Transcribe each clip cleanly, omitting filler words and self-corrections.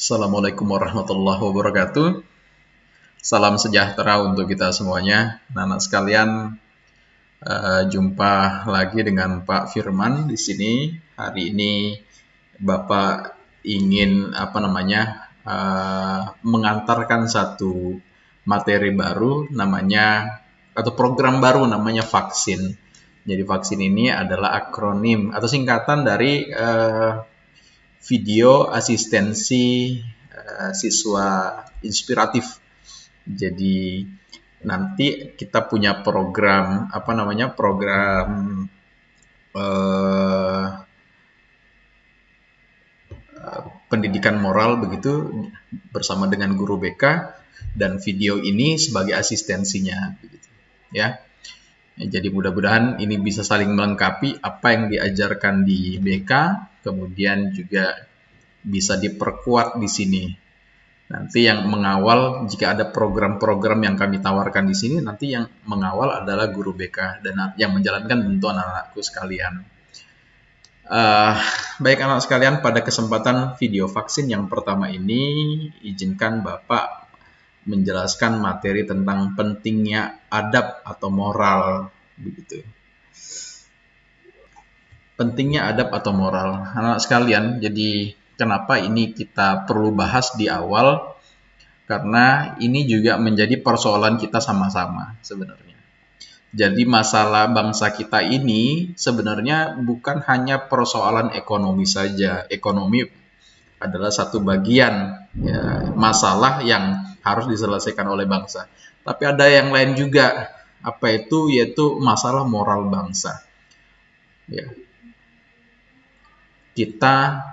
Assalamualaikum warahmatullahi wabarakatuh. Salam sejahtera untuk kita semuanya. Anak-anak sekalian, jumpa lagi dengan Pak Firman di sini. Hari ini Bapak ingin mengantarkan satu materi baru atau program baru namanya vaksin. Jadi vaksin ini adalah akronim atau singkatan dari video asistensi siswa inspiratif. Jadi nanti kita punya program pendidikan moral begitu bersama dengan guru BK, dan video ini sebagai asistensinya begitu ya. Jadi mudah-mudahan ini bisa saling melengkapi apa yang diajarkan di BK, kemudian juga bisa diperkuat di sini. Nanti yang mengawal, jika ada program-program yang kami tawarkan di sini, nanti yang mengawal adalah guru BK, dan yang menjalankan tentu anak-anakku sekalian. Baik anak sekalian, pada kesempatan video vaksin yang pertama ini, izinkan Bapak menjelaskan materi tentang pentingnya adab atau moral, begitu. Pentingnya adab atau moral, anak sekalian. Jadi kenapa ini kita perlu bahas di awal? Karena ini juga menjadi persoalan kita sama-sama sebenarnya. Jadi masalah bangsa kita ini sebenarnya bukan hanya persoalan ekonomi saja. Ekonomi adalah satu bagian ya, masalah yang harus diselesaikan oleh bangsa. Tapi ada yang lain juga, yaitu masalah moral bangsa. Ya. Kita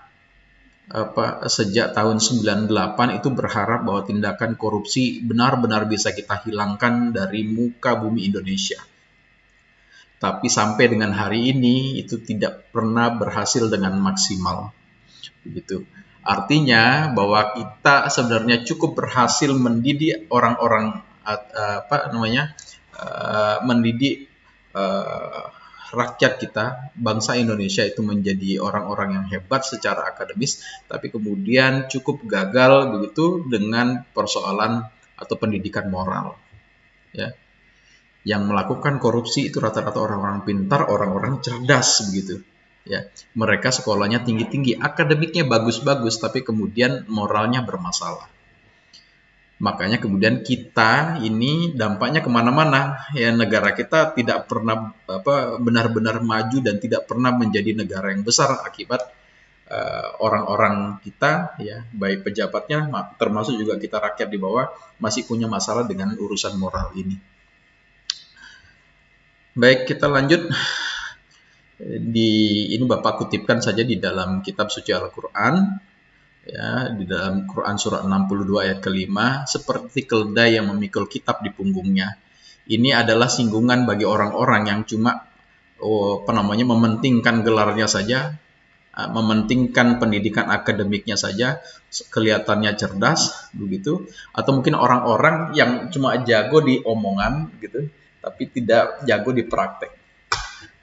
sejak tahun 98 itu berharap bahwa tindakan korupsi benar-benar bisa kita hilangkan dari muka bumi Indonesia. Tapi sampai dengan hari ini itu tidak pernah berhasil dengan maksimal. Begitu. Artinya bahwa kita sebenarnya cukup berhasil mendidik orang-orang mendidik rakyat kita, bangsa Indonesia itu menjadi orang-orang yang hebat secara akademis, tapi kemudian cukup gagal begitu dengan persoalan atau pendidikan moral. Ya. Yang melakukan korupsi itu rata-rata orang-orang pintar, orang-orang cerdas begitu. Ya, mereka sekolahnya tinggi-tinggi, akademiknya bagus-bagus, tapi kemudian moralnya bermasalah. Makanya kemudian kita ini dampaknya kemana-mana. Ya, negara kita tidak pernah benar-benar maju dan tidak pernah menjadi negara yang besar akibat orang-orang kita, ya, baik pejabatnya, termasuk juga kita rakyat di bawah, masih punya masalah dengan urusan moral ini. Baik, kita lanjut. Ini Bapak kutipkan saja di dalam kitab suci Al-Quran. Ya, di dalam Quran surah 62 ayat ke-5, seperti keledai yang memikul kitab di punggungnya. Ini adalah singgungan bagi orang-orang yang cuma mementingkan gelarnya saja, mementingkan pendidikan akademiknya saja, kelihatannya cerdas begitu, atau mungkin orang-orang yang cuma jago di omongan gitu, tapi tidak jago di praktek.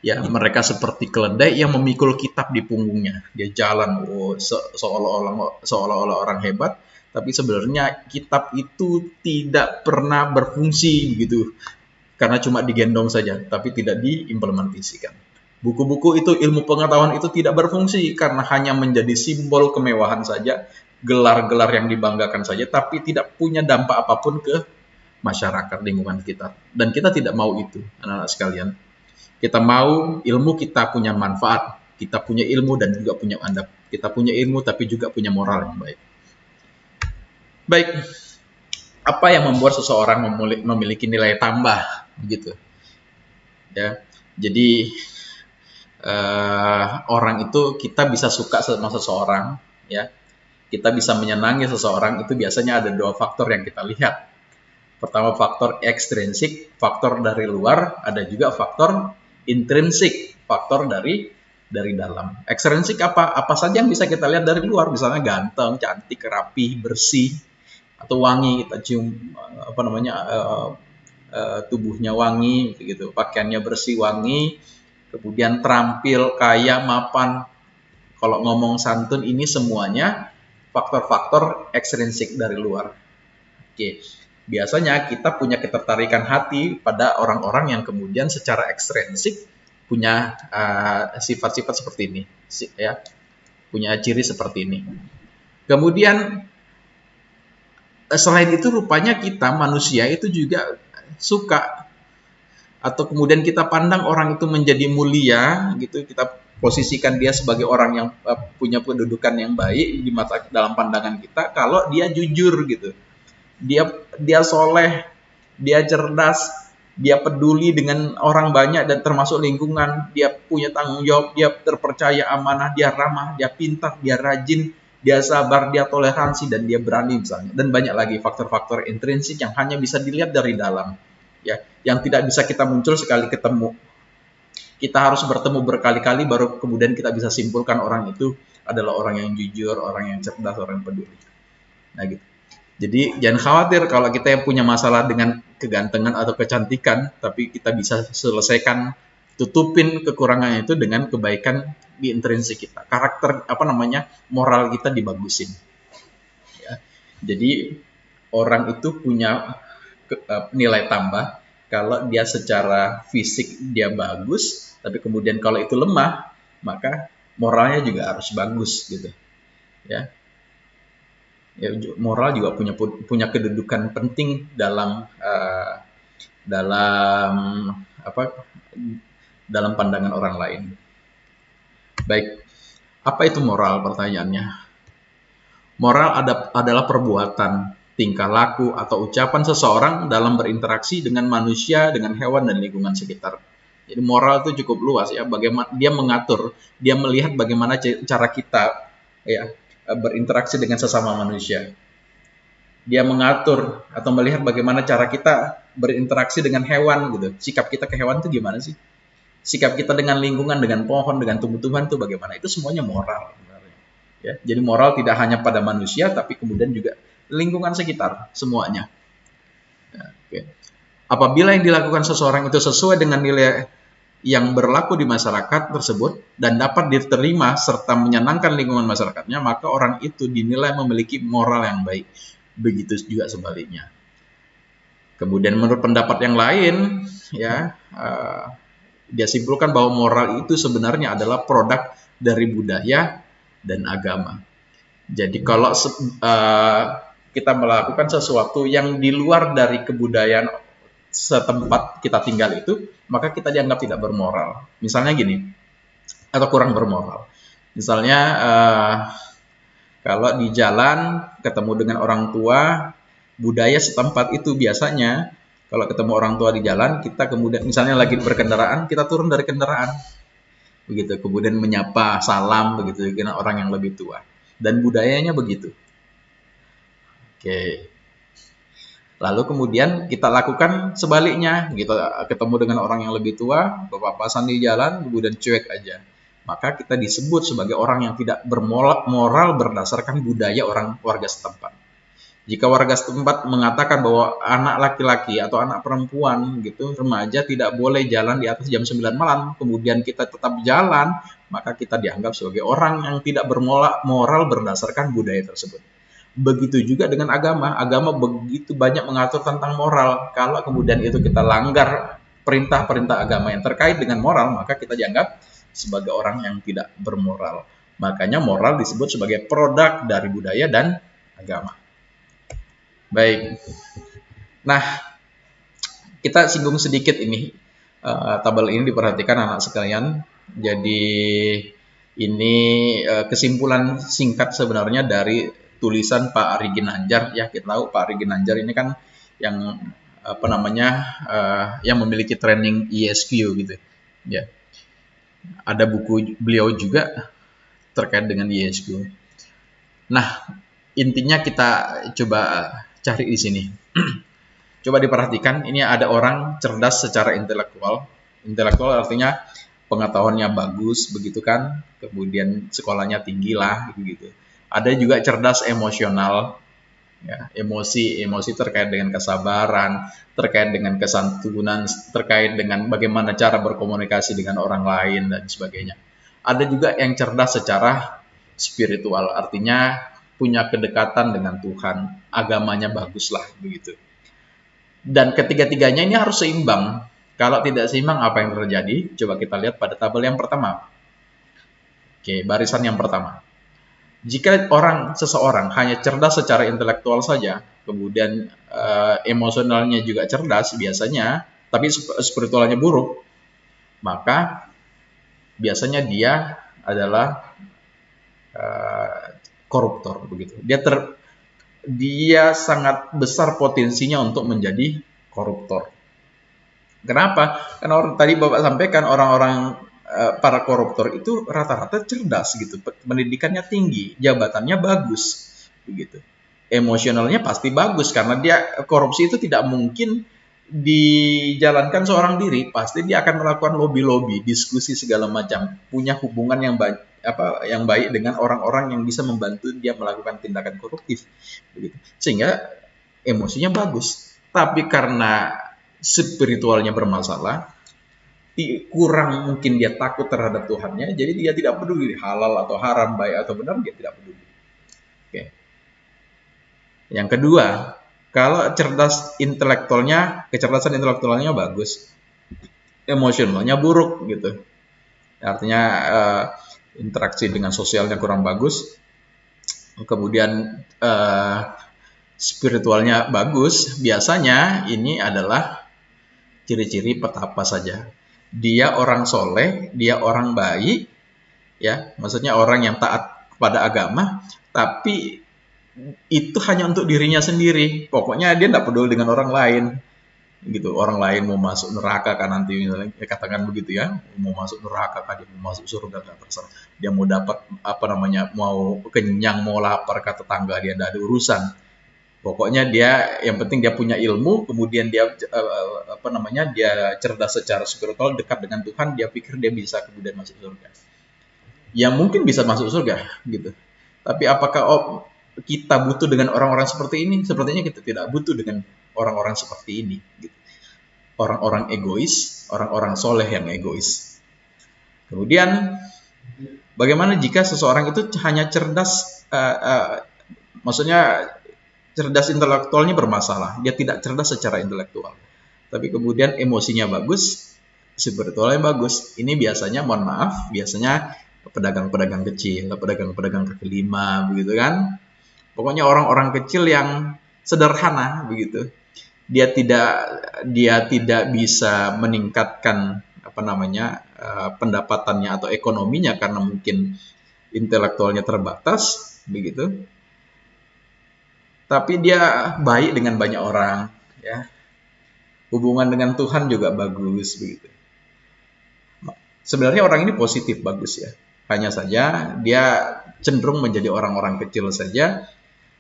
Ya, mereka seperti keledai yang memikul kitab di punggungnya. Dia jalan seolah-olah orang hebat, tapi sebenarnya kitab itu tidak pernah berfungsi begitu. Karena cuma digendong saja, tapi tidak diimplementasikan. Buku-buku itu, ilmu pengetahuan itu tidak berfungsi karena hanya menjadi simbol kemewahan saja, gelar-gelar yang dibanggakan saja, tapi tidak punya dampak apapun ke masyarakat lingkungan kita. Dan kita tidak mau itu, anak-anak sekalian. Kita mau ilmu kita punya manfaat, kita punya ilmu dan juga punya adab. Kita punya ilmu tapi juga punya moral yang baik. Baik, apa yang membuat seseorang memiliki nilai tambah, begitu? Ya, jadi orang itu, kita bisa suka sama seseorang, ya, kita bisa menyenangi seseorang, itu biasanya ada dua faktor yang kita lihat. Pertama, faktor ekstrinsik, faktor dari luar, ada juga faktor intrinsik, faktor dari dalam. Ekstrinsik apa saja yang bisa kita lihat dari luar, misalnya ganteng, cantik, rapi, bersih, atau wangi, kita cium tubuhnya wangi gitu, pakaiannya bersih, wangi, kemudian terampil, kaya, mapan, kalau ngomong santun, ini semuanya faktor-faktor ekstrinsik dari luar. Oke, biasanya kita punya ketertarikan hati pada orang-orang yang kemudian secara ekstrinsik punya sifat-sifat seperti ini, ya, punya ciri seperti ini. Kemudian selain itu rupanya kita manusia itu juga suka, atau kemudian kita pandang orang itu menjadi mulia gitu, kita posisikan dia sebagai orang yang punya kedudukan yang baik di mata dalam pandangan kita kalau dia jujur gitu. Dia soleh, dia cerdas, dia peduli dengan orang banyak dan termasuk lingkungan, dia punya tanggung jawab, dia terpercaya, amanah, dia ramah, dia pintar, dia rajin, dia sabar, dia toleransi, dan dia berani misalnya. Dan banyak lagi faktor-faktor intrinsik yang hanya bisa dilihat dari dalam, ya, yang tidak bisa kita muncul sekali ketemu. Kita harus bertemu berkali-kali baru kemudian kita bisa simpulkan orang itu adalah orang yang jujur, orang yang cerdas, orang yang peduli. Nah gitu. Jadi jangan khawatir kalau kita yang punya masalah dengan kegantengan atau kecantikan, tapi kita bisa selesaikan, tutupin kekurangannya itu dengan kebaikan di intrinsik kita. Karakter moral kita dibagusin. Ya. Jadi orang itu punya nilai tambah kalau dia secara fisik dia bagus, tapi kemudian kalau itu lemah, maka moralnya juga harus bagus gitu. Ya. Ya, moral juga punya kedudukan penting dalam dalam pandangan orang lain. Baik, apa itu moral pertanyaannya? Moral adalah perbuatan, tingkah laku atau ucapan seseorang dalam berinteraksi dengan manusia, dengan hewan dan lingkungan sekitar. Jadi moral itu cukup luas ya, bagaimana dia mengatur, dia melihat bagaimana cara kita ya berinteraksi dengan sesama manusia. Dia mengatur atau melihat bagaimana cara kita berinteraksi dengan hewan gitu. Sikap kita ke hewan itu gimana sih? Sikap kita dengan lingkungan, dengan pohon, dengan tumbuh-tumbuhan itu bagaimana? Itu semuanya moral. Ya, jadi moral tidak hanya pada manusia, tapi kemudian juga lingkungan sekitar, semuanya. Ya, oke. Apabila yang dilakukan seseorang itu sesuai dengan nilai yang berlaku di masyarakat tersebut dan dapat diterima serta menyenangkan lingkungan masyarakatnya, maka orang itu dinilai memiliki moral yang baik. Begitu juga sebaliknya. Kemudian menurut pendapat yang lain, ya, dia simpulkan bahwa moral itu sebenarnya adalah produk dari budaya dan agama. Jadi kalau kita melakukan sesuatu yang di luar dari kebudayaan setempat kita tinggal itu, maka kita dianggap tidak bermoral. Misalnya gini, atau kurang bermoral. Misalnya kalau di jalan ketemu dengan orang tua, budaya setempat itu biasanya kalau ketemu orang tua di jalan, kita kemudian misalnya lagi berkendaraan, kita turun dari kendaraan, begitu, kemudian menyapa, salam, begitu, dengan orang yang lebih tua. Dan budayanya begitu. Oke. Lalu kemudian kita lakukan sebaliknya, kita ketemu dengan orang yang lebih tua, berpapasan di jalan, kemudian cuek aja. Maka kita disebut sebagai orang yang tidak bermoral berdasarkan budaya warga setempat. Jika warga setempat mengatakan bahwa anak laki-laki atau anak perempuan gitu, remaja tidak boleh jalan di atas jam 9 malam, kemudian kita tetap jalan, maka kita dianggap sebagai orang yang tidak bermoral berdasarkan budaya tersebut. Begitu juga dengan agama. Agama begitu banyak mengatur tentang moral. Kalau kemudian itu kita langgar perintah-perintah agama yang terkait dengan moral, maka kita dianggap sebagai orang yang tidak bermoral. Makanya moral disebut sebagai produk dari budaya dan agama. Baik. Nah, kita singgung sedikit ini. Tabel ini diperhatikan anak sekalian. Jadi ini kesimpulan singkat sebenarnya dari tulisan Pak Ari Ginanjar. Ya, kita tahu Pak Ari Ginanjar ini kan yang yang memiliki training ESQ gitu. Ya. Ada buku beliau juga terkait dengan ESQ. Nah, intinya kita coba cari di sini. Coba diperhatikan, ini ada orang cerdas secara intelektual. Intelektual artinya pengetahuannya bagus, begitu kan? Kemudian sekolahnya tinggi lah, gitu. Ada juga cerdas emosional, ya, emosi terkait dengan kesabaran, terkait dengan kesantunan, terkait dengan bagaimana cara berkomunikasi dengan orang lain dan sebagainya. Ada juga yang cerdas secara spiritual, artinya punya kedekatan dengan Tuhan, agamanya baguslah begitu. Dan ketiga-tiganya ini harus seimbang. Kalau tidak seimbang, apa yang terjadi? Coba kita lihat pada tabel yang pertama. Oke, barisan yang pertama. Jika seseorang hanya cerdas secara intelektual saja, kemudian emosionalnya juga cerdas biasanya, tapi spiritualnya buruk, maka biasanya dia adalah koruptor begitu. Dia sangat besar potensinya untuk menjadi koruptor. Kenapa? Karena tadi Bapak sampaikan orang-orang para koruptor itu rata-rata cerdas gitu, pendidikannya tinggi, jabatannya bagus, begitu. Emosionalnya pasti bagus karena dia korupsi itu tidak mungkin dijalankan seorang diri, pasti dia akan melakukan lobby-lobby, diskusi segala macam, punya hubungan yang baik dengan orang-orang yang bisa membantu dia melakukan tindakan koruptif, begitu. Sehingga emosinya bagus. Tapi karena spiritualnya bermasalah, kurang mungkin dia takut terhadap Tuhannya, jadi dia tidak peduli halal atau haram, baik atau benar, dia tidak peduli. Oke. Yang kedua, kalau kecerdasan intelektualnya bagus, emosionalnya buruk gitu. Artinya interaksi dengan sosialnya kurang bagus, kemudian spiritualnya bagus, biasanya ini adalah ciri-ciri petapa saja. Dia orang soleh, dia orang baik, ya, maksudnya orang yang taat kepada agama, tapi itu hanya untuk dirinya sendiri. Pokoknya dia tidak peduli dengan orang lain, gitu. Orang lain mau masuk neraka kan nanti, misalnya, katakan begitu ya, mau masuk neraka kan, dia mau masuk surga kan terserah. Dia mau dapat mau kenyang, mau lapar ke tetangga, dia tidak ada urusan. Pokoknya dia, yang penting dia punya ilmu, kemudian dia dia cerdas secara spiritual, dekat dengan Tuhan, dia pikir dia bisa kemudian masuk surga. Ya mungkin bisa masuk surga, gitu. Tapi apakah kita butuh dengan orang-orang seperti ini? Sepertinya kita tidak butuh dengan orang-orang seperti ini, gitu. Orang-orang egois, orang-orang soleh yang egois. Kemudian, bagaimana jika seseorang itu hanya cerdas, maksudnya cerdas intelektualnya bermasalah, dia tidak cerdas secara intelektual, tapi kemudian emosinya bagus, spiritualnya bagus. Ini biasanya, mohon maaf, biasanya pedagang-pedagang kecil, pedagang-pedagang kaki lima, begitu kan. Pokoknya orang-orang kecil yang sederhana, begitu. Dia tidak bisa meningkatkan pendapatannya atau ekonominya karena mungkin intelektualnya terbatas, begitu. Tapi dia baik dengan banyak orang, ya. Hubungan dengan Tuhan juga bagus, begitu. Sebenarnya orang ini positif, bagus ya. Hanya saja dia cenderung menjadi orang-orang kecil saja.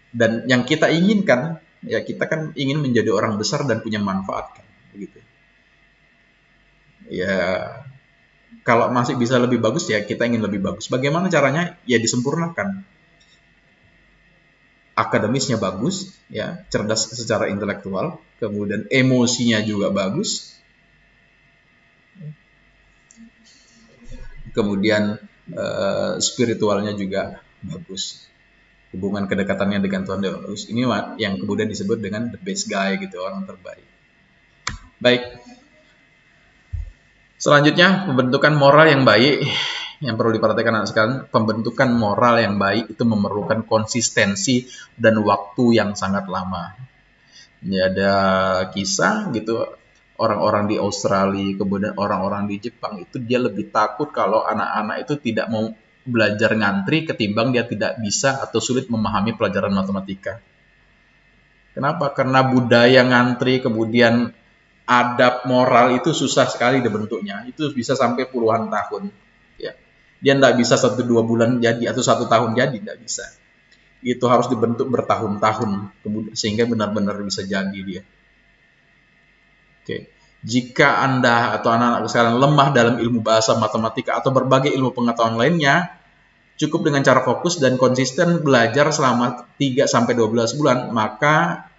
Dan yang kita inginkan, ya kita kan ingin menjadi orang besar dan punya manfaat, kan, begitu. Ya, kalau masih bisa lebih bagus, ya kita ingin lebih bagus. Bagaimana caranya? Ya disempurnakan. Akademisnya bagus, ya, cerdas secara intelektual, kemudian emosinya juga bagus, kemudian spiritualnya juga bagus, hubungan kedekatannya dengan Tuhan bagus. Ini yang kemudian disebut dengan the best guy, gitu, orang terbaik. Baik, selanjutnya pembentukan moral yang baik. Yang perlu diperhatikan anak sekalian, pembentukan moral yang baik itu memerlukan konsistensi dan waktu yang sangat lama. Ini ada kisah gitu, orang-orang di Australia, kemudian orang-orang di Jepang itu dia lebih takut kalau anak-anak itu tidak mau belajar ngantri ketimbang dia tidak bisa atau sulit memahami pelajaran matematika. Kenapa? Karena budaya ngantri, kemudian adab moral itu susah sekali dibentuknya. Itu bisa sampai puluhan tahun. Ya. Dia tidak bisa 1-2 bulan jadi atau 1 tahun jadi, tidak bisa. Itu harus dibentuk bertahun-tahun sehingga benar-benar bisa jadi dia. Oke. Jika Anda atau anak-anak sekarang lemah dalam ilmu bahasa, matematika, atau berbagai ilmu pengetahuan lainnya, cukup dengan cara fokus dan konsisten belajar selama 3-12 bulan, maka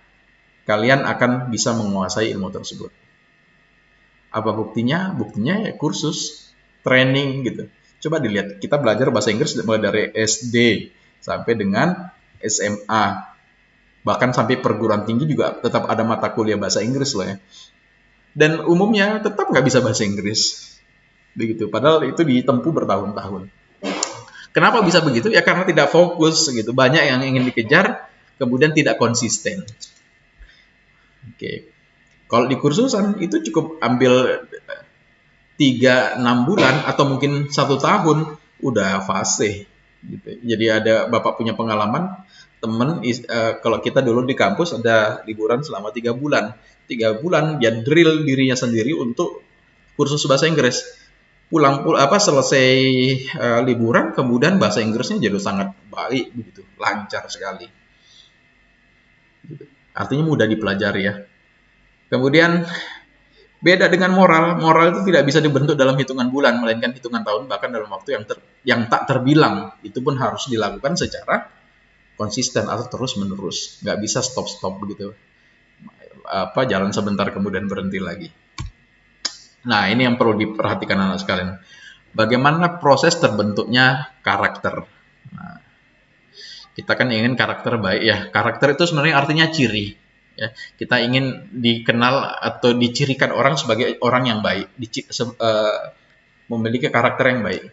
kalian akan bisa menguasai ilmu tersebut. Apa buktinya? Buktinya ya kursus, training gitu. Coba dilihat, kita belajar bahasa Inggris mulai dari SD sampai dengan SMA, bahkan sampai perguruan tinggi juga tetap ada mata kuliah bahasa Inggris loh ya. Dan umumnya tetap nggak bisa bahasa Inggris. Begitu, padahal itu ditempuh bertahun-tahun. Kenapa bisa begitu? Ya karena tidak fokus gitu. Banyak yang ingin dikejar, kemudian tidak konsisten. Oke. Kalau di kursusan itu cukup ambil 3-6 bulan atau mungkin 1 tahun udah fase gitu. Jadi ada Bapak punya pengalaman temen kalau kita dulu di kampus ada liburan selama 3 bulan. 3 bulan dia drill dirinya sendiri untuk kursus bahasa Inggris. Selesai liburan kemudian bahasa Inggrisnya jadi sangat baik begitu, lancar sekali. Artinya mudah dipelajari ya. Kemudian beda dengan moral. Moral itu tidak bisa dibentuk dalam hitungan bulan, melainkan hitungan tahun, bahkan dalam waktu yang tak terbilang. Itu pun harus dilakukan secara konsisten atau terus-menerus. Nggak bisa stop-stop begitu. Jalan sebentar kemudian berhenti lagi. Nah, ini yang perlu diperhatikan anak sekalian. Bagaimana proses terbentuknya karakter. Nah, kita kan ingin karakter baik ya. Karakter itu sebenarnya artinya ciri. Ya, kita ingin dikenal atau dicirikan orang sebagai orang yang baik, memiliki karakter yang baik.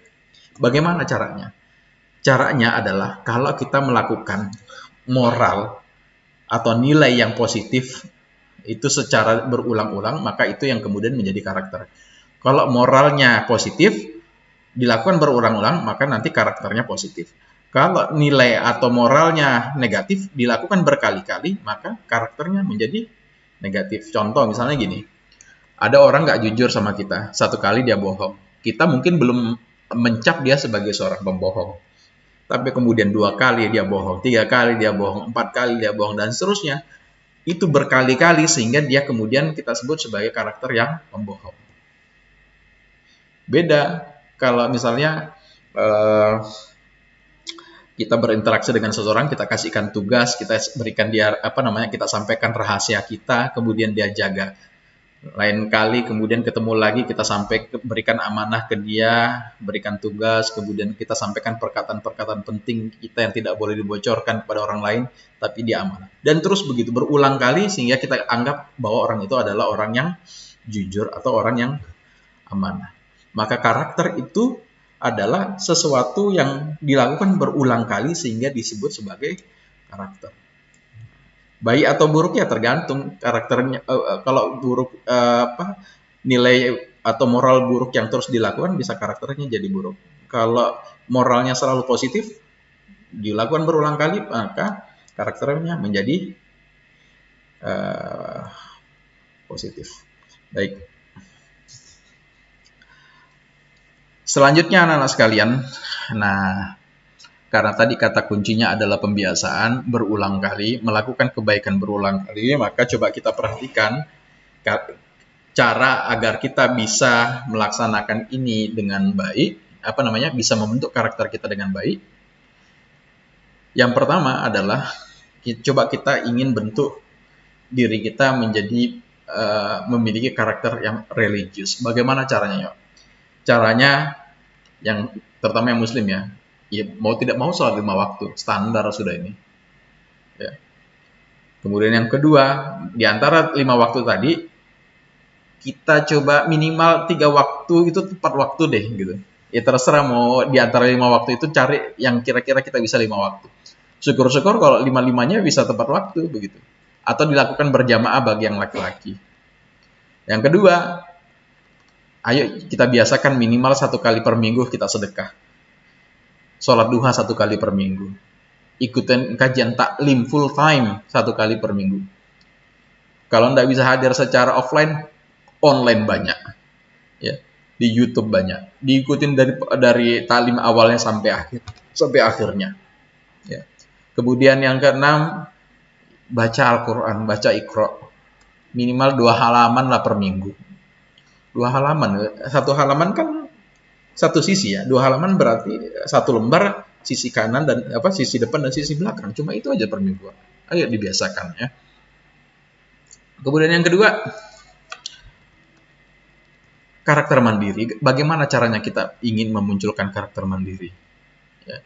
Bagaimana caranya? Caranya adalah kalau kita melakukan moral atau nilai yang positif itu secara berulang-ulang, maka itu yang kemudian menjadi karakter. Kalau moralnya positif, dilakukan berulang-ulang, maka nanti karakternya positif. Kalau nilai atau moralnya negatif, dilakukan berkali-kali, maka karakternya menjadi negatif. Contoh misalnya gini, ada orang nggak jujur sama kita, 1 kali dia bohong. Kita mungkin belum mencap dia sebagai seorang pembohong. Tapi kemudian 2 kali dia bohong, 3 kali dia bohong, 4 kali dia bohong, dan seterusnya. Itu berkali-kali sehingga dia kemudian kita sebut sebagai karakter yang pembohong. Beda kalau misalnya kita berinteraksi dengan seseorang, kita kasihkan tugas, kita berikan dia kita sampaikan rahasia kita, kemudian dia jaga. Lain kali kemudian ketemu lagi, kita berikan amanah ke dia, berikan tugas, kemudian kita sampaikan perkataan-perkataan penting kita yang tidak boleh dibocorkan kepada orang lain, tapi dia amanah. Dan terus begitu berulang kali sehingga kita anggap bahwa orang itu adalah orang yang jujur atau orang yang amanah. Maka karakter itu adalah sesuatu yang dilakukan berulang kali sehingga disebut sebagai karakter. Baik atau buruk ya tergantung karakternya. Kalau buruk nilai atau moral buruk yang terus dilakukan bisa karakternya jadi buruk. Kalau moralnya selalu positif dilakukan berulang kali, maka karakternya menjadi positif. Baik. Selanjutnya anak-anak sekalian, nah karena tadi kata kuncinya adalah pembiasaan berulang kali, melakukan kebaikan berulang kali, maka coba kita perhatikan cara agar kita bisa melaksanakan ini dengan baik, bisa membentuk karakter kita dengan baik. Yang pertama adalah coba kita ingin bentuk diri kita menjadi memiliki karakter yang religius. Bagaimana caranya, yuk? Caranya yang terutama yang muslim ya, mau tidak mau sholat 5 waktu, standar sudah ini. Ya. Kemudian yang kedua, di antara 5 waktu tadi, kita coba minimal 3 waktu itu tepat waktu deh gitu. Ya terserah mau di antara 5 waktu itu cari yang kira-kira kita bisa 5 waktu. Syukur-syukur kalau 5-5-nya bisa tepat waktu begitu. Atau dilakukan berjamaah bagi yang laki-laki. Yang kedua, ayo kita biasakan minimal 1 kali per minggu kita sedekah. Sholat duha 1 kali per minggu. Ikutin kajian taklim full time 1 kali per minggu. Kalau tidak bisa hadir secara offline, online banyak. Ya, di YouTube banyak. Diikutin dari taklim awalnya sampai akhirnya. Ya. Kemudian yang keenam, baca Al-Quran, baca Iqra. Minimal 2 halaman lah per minggu. 2 halaman, 1 halaman kan 1 sisi ya. 2 halaman berarti 1 lembar, sisi kanan dan sisi depan dan sisi belakang. Cuma itu aja per minggu. Ayo dibiasakan ya. Kemudian yang kedua, karakter mandiri. Bagaimana caranya kita ingin memunculkan karakter mandiri? Ya.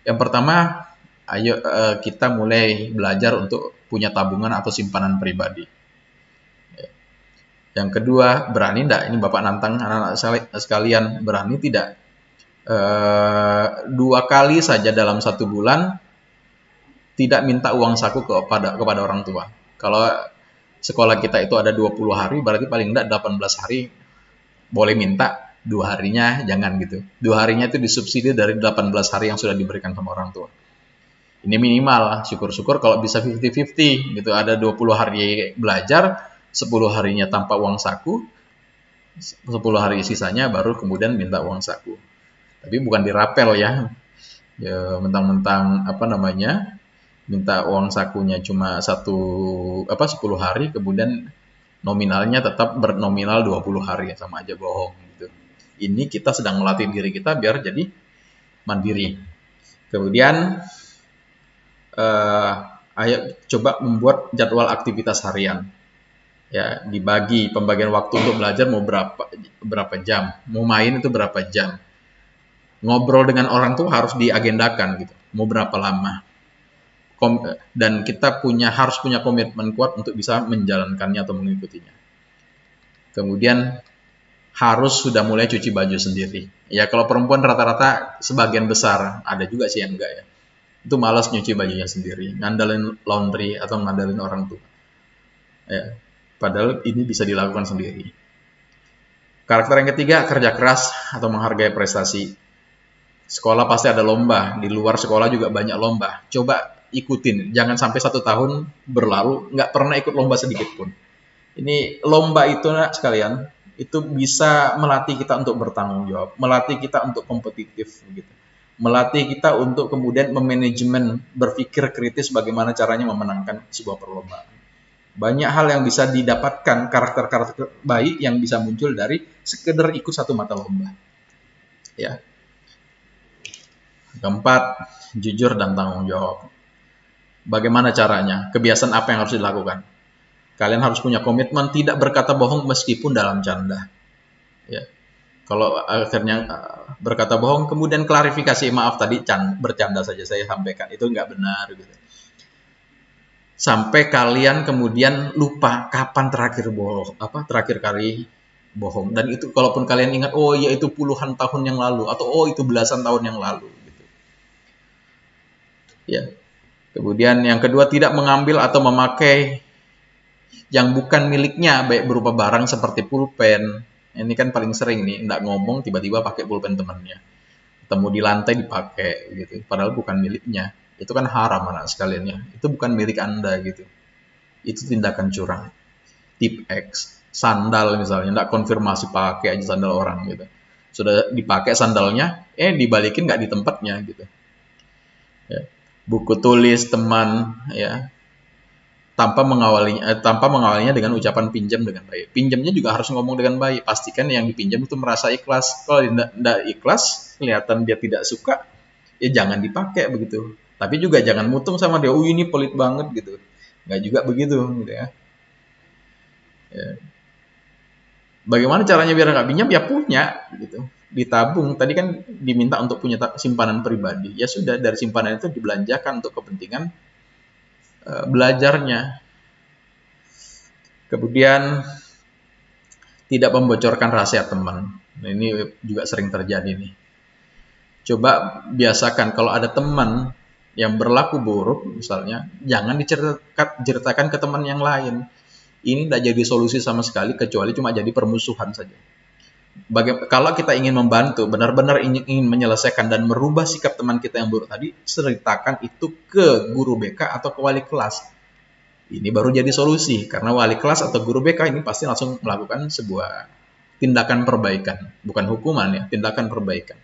Yang pertama ayo kita mulai belajar untuk punya tabungan atau simpanan pribadi. Yang kedua, berani enggak? Ini Bapak nantang anak-anak sekalian, berani tidak? 2 kali saja dalam 1 bulan tidak minta uang saku kepada orang tua. Kalau sekolah kita itu ada 20 hari, berarti paling enggak 18 hari boleh minta, 2 harinya jangan gitu. 2 harinya itu disubsidi dari 18 hari yang sudah diberikan sama orang tua. Ini minimal, syukur-syukur kalau bisa 50-50 gitu. Ada 20 hari belajar, 10 harinya tanpa uang saku, 10 hari sisanya baru kemudian minta uang saku. Tapi bukan dirapel ya. Ya mentang-mentang minta uang sakunya cuma 10 hari, kemudian nominalnya tetap bernominal 20 hari, sama aja bohong gitu. Ini kita sedang melatih diri kita biar jadi mandiri. Kemudian ayo coba membuat jadwal aktivitas harian. Ya, dibagi pembagian waktu untuk belajar mau berapa jam, mau main itu berapa jam. Ngobrol dengan orang tuh harus diagendakan gitu, mau berapa lama. Dan kita harus punya komitmen kuat untuk bisa menjalankannya atau mengikutinya. Kemudian harus sudah mulai cuci baju sendiri. Ya kalau perempuan rata-rata sebagian besar, ada juga sih yang enggak ya. Itu malas nyuci bajunya sendiri, ngandalin laundry atau ngandalin orang tua. Ya, padahal ini bisa dilakukan sendiri. Karakter yang ketiga, kerja keras atau menghargai prestasi. Sekolah pasti ada lomba, di luar sekolah juga banyak lomba. Coba ikutin, jangan sampai 1 tahun berlalu nggak pernah ikut lomba sedikit pun. Ini lomba itu sekalian, itu bisa melatih kita untuk bertanggung jawab, melatih kita untuk kompetitif gitu. Melatih kita untuk kemudian memanajemen, berpikir kritis bagaimana caranya memenangkan sebuah perlombaan. Banyak hal yang bisa didapatkan, karakter-karakter baik yang bisa muncul dari sekedar ikut 1 mata lomba. Ya. Keempat, jujur dan tanggung jawab. Bagaimana caranya? Kebiasaan apa yang harus dilakukan? Kalian harus punya komitmen tidak berkata bohong meskipun dalam canda. Ya. Kalau akhirnya berkata bohong, kemudian klarifikasi, maaf tadi bercanda saja saya sampaikan, itu nggak benar gitu. Sampai kalian kemudian lupa kapan terakhir kali bohong. Dan itu kalaupun kalian ingat, oh ya itu puluhan tahun yang lalu, atau oh itu belasan tahun yang lalu gitu. Ya. Kemudian yang kedua, tidak mengambil atau memakai yang bukan miliknya, baik berupa barang seperti pulpen. Ini kan paling sering nih, nggak ngomong tiba-tiba pakai pulpen temannya. Ketemu di lantai dipakai gitu, padahal bukan miliknya. Itu kan haram anak sekalian ya. Itu bukan milik Anda gitu. Itu tindakan curang. Tip X, sandal misalnya, nggak konfirmasi pakai aja sandal orang gitu. Sudah dipakai sandalnya, dibalikin nggak di tempatnya gitu. Ya. Buku tulis teman ya, tanpa mengawalinya dengan ucapan pinjam dengan baik. Pinjamnya juga harus ngomong dengan baik. Pastikan yang dipinjam itu merasa ikhlas. Kalau tidak ikhlas, kelihatan dia tidak suka, ya jangan dipakai begitu. Tapi juga jangan mutung sama dia. Oh ini pelit banget gitu. Nggak juga begitu gitu ya. Bagaimana caranya biar nggak pinjam? Ya punya gitu. Ditabung. Tadi kan diminta untuk punya simpanan pribadi. Ya sudah, dari simpanan itu dibelanjakan untuk kepentingan belajarnya. Kemudian tidak membocorkan rahasia teman. Nah, ini juga sering terjadi nih. Coba biasakan kalau ada teman yang berlaku buruk misalnya, jangan diceritakan ke teman yang lain. Ini tidak jadi solusi sama sekali, kecuali cuma jadi permusuhan saja. Kalau kita ingin membantu, benar-benar ingin menyelesaikan dan merubah sikap teman kita yang buruk tadi, ceritakan itu ke guru BK atau ke wali kelas. Ini baru jadi solusi, karena wali kelas atau guru BK ini pasti langsung melakukan sebuah tindakan perbaikan, bukan hukuman ya, tindakan perbaikan.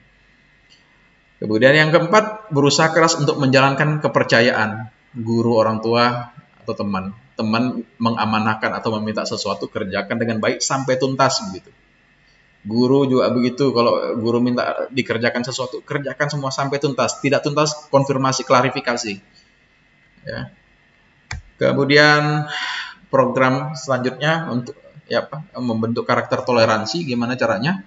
Kemudian yang keempat, berusaha keras untuk menjalankan kepercayaan guru, orang tua, atau teman. Teman mengamanahkan atau meminta sesuatu, kerjakan dengan baik sampai tuntas begitu. Guru juga begitu, kalau guru minta dikerjakan sesuatu, kerjakan semua sampai tuntas. Tidak tuntas, konfirmasi, klarifikasi. Ya. Kemudian program selanjutnya untuk membentuk karakter toleransi, gimana caranya?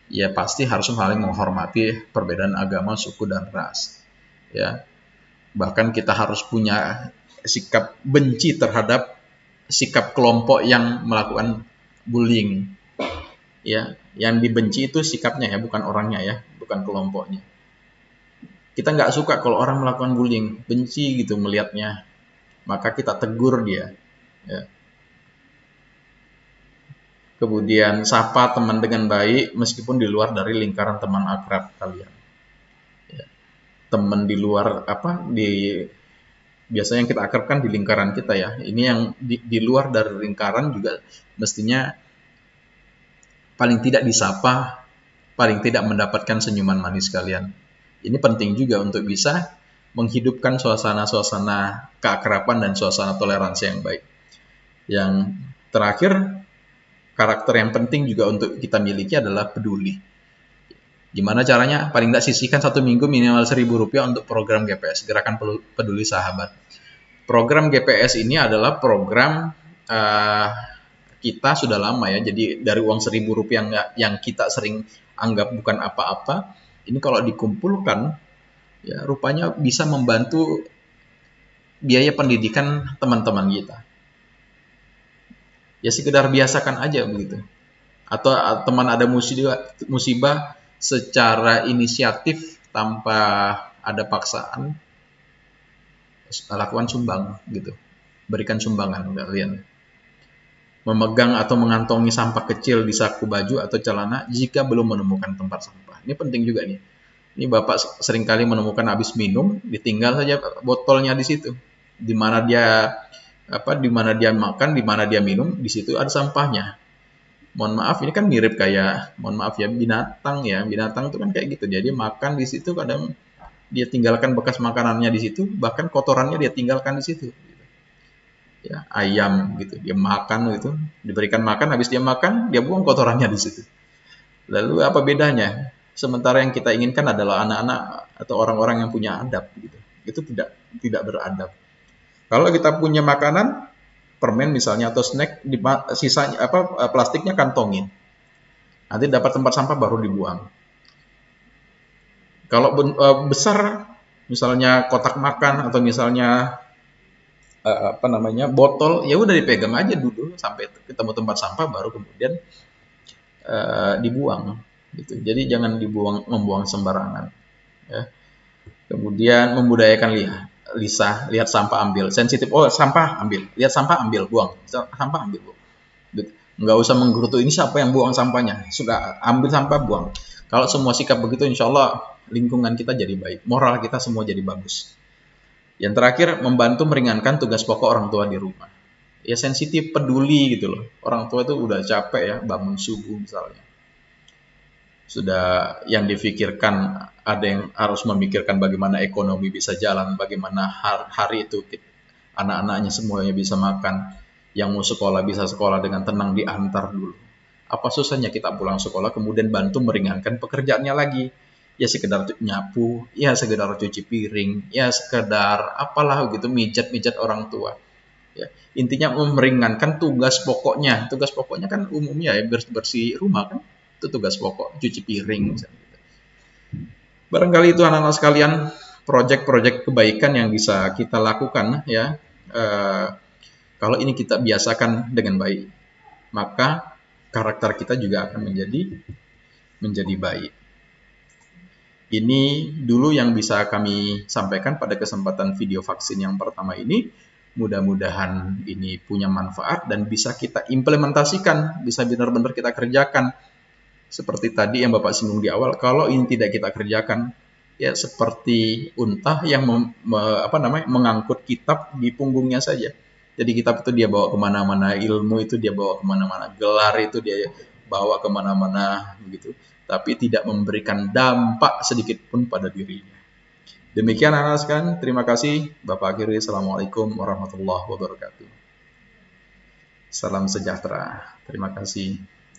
Ya pasti harus saling menghormati perbedaan agama, suku dan ras. Ya. Bahkan kita harus punya sikap benci terhadap sikap kelompok yang melakukan bullying. Ya, yang dibenci itu sikapnya ya, bukan orangnya ya, bukan kelompoknya. Kita nggak suka kalau orang melakukan bullying, benci gitu melihatnya, maka kita tegur dia. Ya. Kemudian sapa teman dengan baik meskipun di luar dari lingkaran teman akrab kalian. Ya. Teman di luar biasanya yang kita akrabkan di lingkaran kita ya. Ini yang di luar dari lingkaran juga mestinya paling tidak disapa, paling tidak mendapatkan senyuman manis kalian. Ini penting juga untuk bisa menghidupkan suasana-suasana keakraban dan suasana toleransi yang baik. Yang terakhir, karakter yang penting juga untuk kita miliki adalah peduli. Gimana caranya? Paling tidak sisihkan 1 minggu minimal Rp1.000 untuk program GPS, Gerakan Peduli Sahabat. Program GPS ini adalah program kita sudah lama ya, jadi dari uang Rp1.000 yang kita sering anggap bukan apa-apa, ini kalau dikumpulkan, ya rupanya bisa membantu biaya pendidikan teman-teman kita. Ya sekedar biasakan aja begitu. Atau teman ada musibah secara inisiatif tanpa ada paksaan, lakukan sumbang gitu. Berikan sumbangan kalian. Memegang atau mengantongi sampah kecil di saku baju atau celana jika belum menemukan tempat sampah. Ini penting juga nih. Ini Bapak seringkali menemukan habis minum, ditinggal saja botolnya di situ. Di mana dia makan, di mana dia minum, di situ ada sampahnya. Mohon maaf, ini kan mirip kayak, mohon maaf ya, binatang ya. Binatang itu kan kayak gitu. Jadi makan di situ, kadang dia tinggalkan bekas makanannya di situ, bahkan kotorannya dia tinggalkan di situ. Ya, ayam gitu, dia makan gitu, diberikan makan, habis dia makan, dia buang kotorannya di situ. Lalu apa bedanya? Sementara yang kita inginkan adalah anak-anak atau orang-orang yang punya adab gitu. Itu tidak beradab. Kalau kita punya makanan, permen misalnya atau snack, sisanya plastiknya kantongin. Nanti dapat tempat sampah baru dibuang. Kalau besar, misalnya kotak makan atau misalnya botol, ya udah dipegang aja dulu sampai ketemu tempat sampah baru kemudian dibuang gitu. Jadi jangan membuang sembarangan ya. Kemudian membudayakan lihat sampah ambil, sensitif, sampah ambil, lihat sampah ambil, buang, sampah ambil, buang. Nggak usah menggerutu ini siapa yang buang sampahnya, sudah ambil sampah buang. Kalau semua sikap begitu, insya Allah lingkungan kita jadi baik, moral kita semua jadi bagus. Yang terakhir, membantu meringankan tugas pokok orang tua di rumah. Ya sensitif, peduli gitu loh. Orang tua itu udah capek ya, bangun subuh misalnya. Sudah yang difikirkan, ada yang harus memikirkan bagaimana ekonomi bisa jalan, bagaimana hari itu anak-anaknya semuanya bisa makan. Yang mau sekolah bisa sekolah dengan tenang, diantar dulu. Apa susahnya kita pulang sekolah, kemudian bantu meringankan pekerjaannya lagi. Ya sekedar nyapu, ya sekedar cuci piring, ya sekedar apalah gitu, mijat-mijat orang tua. Ya, intinya meringankan tugas pokoknya. Tugas pokoknya kan umumnya ya bersih rumah kan, itu tugas pokok, cuci piring misalnya. Barangkali itu anak-anak sekalian, proyek-proyek kebaikan yang bisa kita lakukan ya. Kalau ini kita biasakan dengan baik, maka karakter kita juga akan menjadi baik. Ini dulu yang bisa kami sampaikan pada kesempatan video vaksin yang pertama ini. Mudah-mudahan ini punya manfaat dan bisa kita implementasikan, bisa benar-benar kita kerjakan. Seperti tadi yang Bapak singgung di awal, kalau ini tidak kita kerjakan, ya seperti unta yang mengangkut kitab di punggungnya saja. Jadi kitab itu dia bawa kemana-mana, ilmu itu dia bawa kemana-mana, gelar itu dia bawa kemana-mana, begitu. Tapi tidak memberikan dampak sedikit pun pada dirinya. Demikian anak-anak sekalian, terima kasih. Bapak akhiri, Assalamualaikum warahmatullahi wabarakatuh. Salam sejahtera. Terima kasih.